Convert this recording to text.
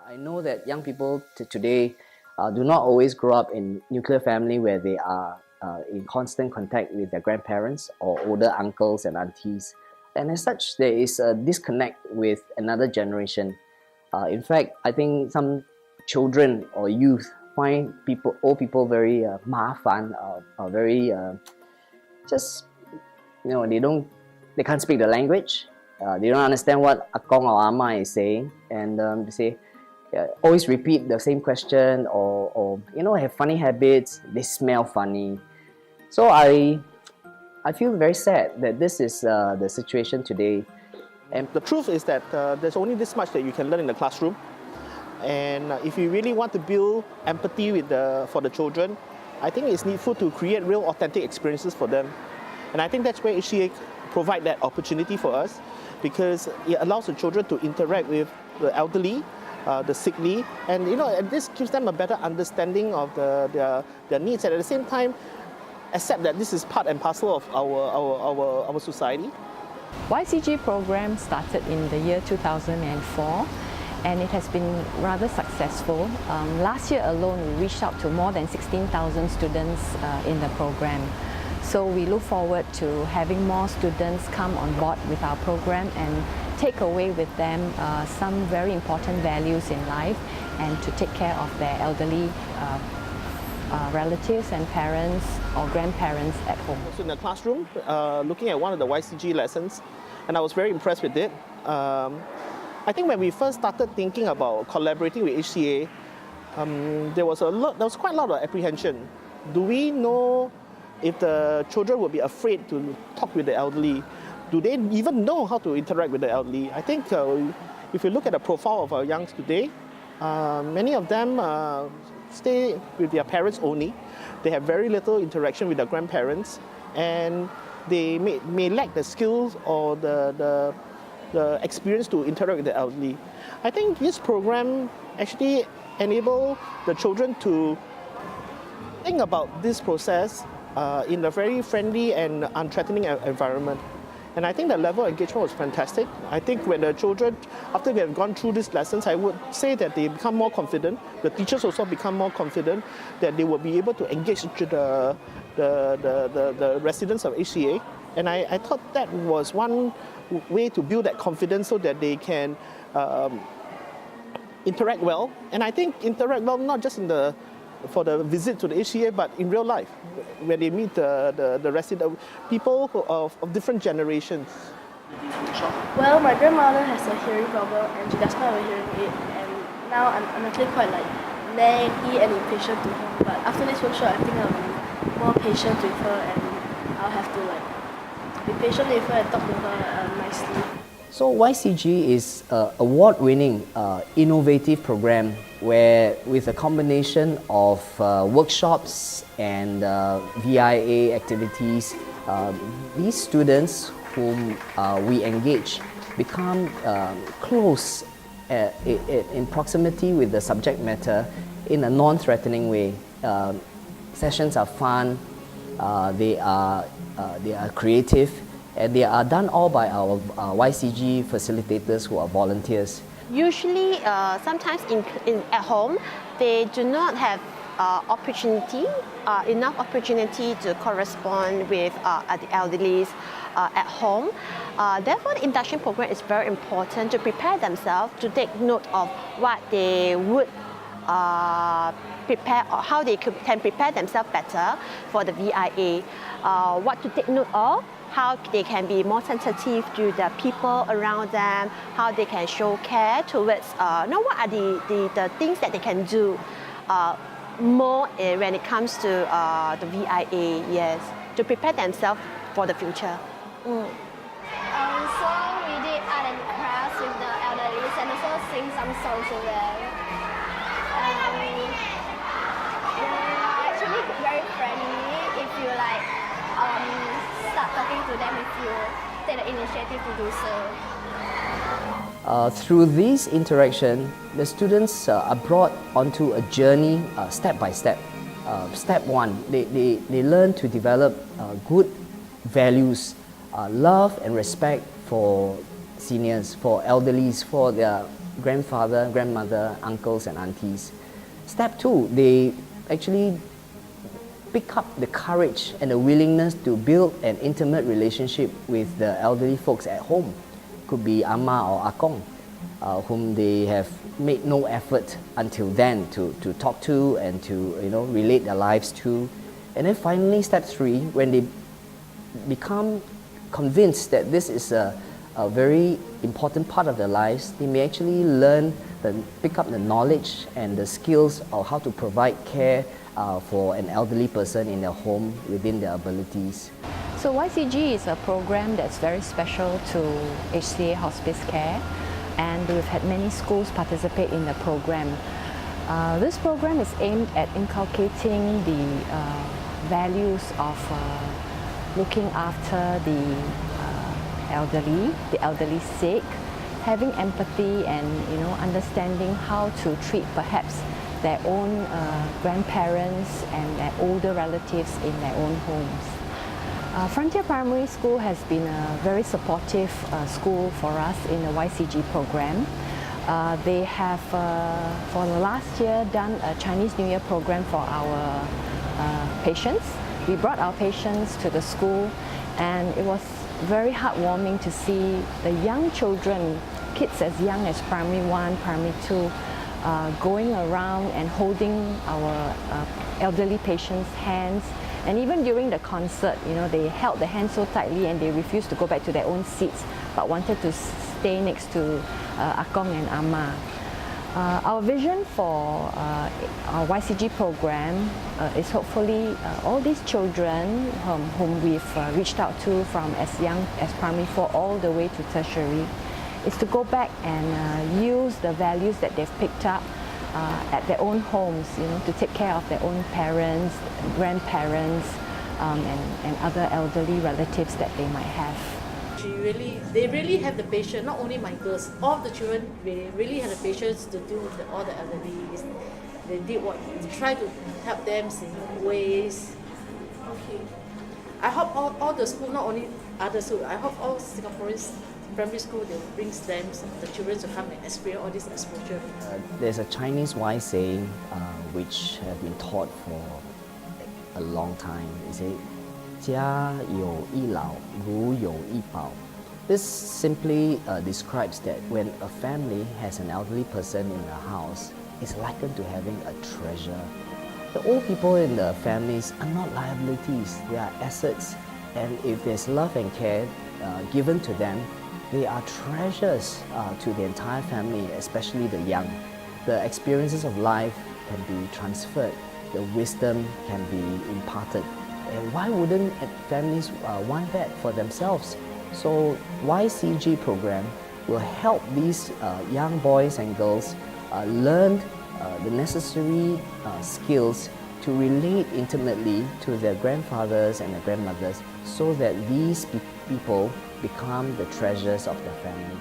I know that young people today do not always grow up in nuclear family where they are in constant contact with their grandparents or older uncles and aunties. And as such, there is a disconnect with another generation. In fact, I think some children or youth find old people very 麻烦, very just they can't speak the language. They don't understand what Akong or Ama is saying, and they say always repeat the same question or have funny habits. They smell funny. So I feel very sad that this is the situation today. And the truth is that there's only this much that you can learn in the classroom. And if you really want to build empathy for the children, I think it's needful to create real authentic experiences for them. And I think that's where HCA provide that opportunity for us, because it allows the children to interact with the elderly, the sickly, and this gives them a better understanding of their needs, and at the same time accept that this is part and parcel of our society. YCG program started in the year 2004 and it has been rather successful. Last year alone we reached out to more than 16,000 students in the program. So we look forward to having more students come on board with our program and take away with them some very important values in life and to take care of their elderly relatives and parents or grandparents at home. I was in the classroom looking at one of the YCG lessons, and I was very impressed with it. I think when we first started thinking about collaborating with HCA, there was quite a lot of apprehension. Do we know if the children would be afraid to talk with the elderly? Do they even know how to interact with the elderly? I think if you look at the profile of our youngs today, many of them stay with their parents only. They have very little interaction with their grandparents, and they may lack the skills or the experience to interact with the elderly. I think this program actually enables the children to think about this process in a very friendly and unthreatening environment. And I think the level of engagement was fantastic. I think when the children, after they have gone through these lessons, I would say that they become more confident. The teachers also become more confident that they will be able to engage the residents of HCA. And I thought that was one way to build that confidence so that they can interact well. And I think interact well not just for the visit to the HCA, but in real life, when they meet the resident people of different generations. Well, my grandmother has a hearing problem and she does not have a hearing aid, and now I'm actually quite naggy and impatient to her. But after this workshop, I think I'll be more patient with her, and I'll have to be patient with her and talk to her nicely. So YCG is an award-winning, innovative program where, with a combination of workshops and VIA activities, these students whom we engage become close in proximity with the subject matter in a non-threatening way. Sessions are fun, they are creative, and they are done all by our YCG facilitators who are volunteers. Usually, sometimes at home, they do not have enough opportunity to correspond with the elderly at home. Therefore, the induction program is very important to prepare themselves to take note of what they would prepare, or how they can prepare themselves better for the VIA. What to take note of, how they can be more sensitive to the people around them, how they can show care towards, what are the things that they can do more when it comes to the VIA, yes, to prepare themselves for the future. So we did art and crafts with the elderly and also sing some songs with them. We're actually very friendly if you start talking to them if you take the initiative to do so. Through this interaction, the students are brought onto a journey step by step. Step one, they learn to develop good values, love and respect for seniors, for elderlies, for their grandfather, grandmother, uncles and aunties. Step 2, they actually pick up the courage and the willingness to build an intimate relationship with the elderly folks at home. Could be Amma or Akong, whom they have made no effort until then to talk to and to relate their lives to. And then finally, step 3, when they become convinced that this is a very important part of their lives, they may actually pick up the knowledge and the skills of how to provide care for an elderly person in their home within their abilities. So YCG is a program that's very special to HCA Hospice Care, and we've had many schools participate in the program. This program is aimed at inculcating the values of looking after the elderly sick, having empathy and understanding how to treat perhaps their own grandparents and their older relatives in their own homes. Frontier Primary School has been a very supportive school for us in the YCG program. They have, for the last year, done a Chinese New Year program for our patients. We brought our patients to the school, and it was very heartwarming to see the young children, kids as young as primary 1, primary 2, going around and holding our elderly patients' hands. And even during the concert, they held the hands so tightly and they refused to go back to their own seats, but wanted to stay next to Akong and Amma. Our vision for our YCG program is hopefully all these children whom we've reached out to from as young as primary 4 all the way to tertiary, is to go back and use the values that they've picked up at their own homes, to take care of their own parents, grandparents, and other elderly relatives that they might have. They really have the patience, not only my girls, all the children, they really have the patience to do with all the elderly. They try to help them in ways. Okay. I hope all the schools, not only other schools, I hope all Singaporeans primary school, they will bring them, the children to come and experience all this exposure. There's a Chinese wise saying which have been taught for a long time. They say, 家有一老，如有一宝. This simply describes that when a family has an elderly person in the house, it's likened to having a treasure. The old people in the families are not liabilities, they are assets. And if there's love and care given to them, they are treasures to the entire family, especially the young. The experiences of life can be transferred, the wisdom can be imparted. And why wouldn't families want that for themselves? So YCG program will help these young boys and girls learn the necessary skills to relate intimately to their grandfathers and their grandmothers, so that these people become the treasures of their family.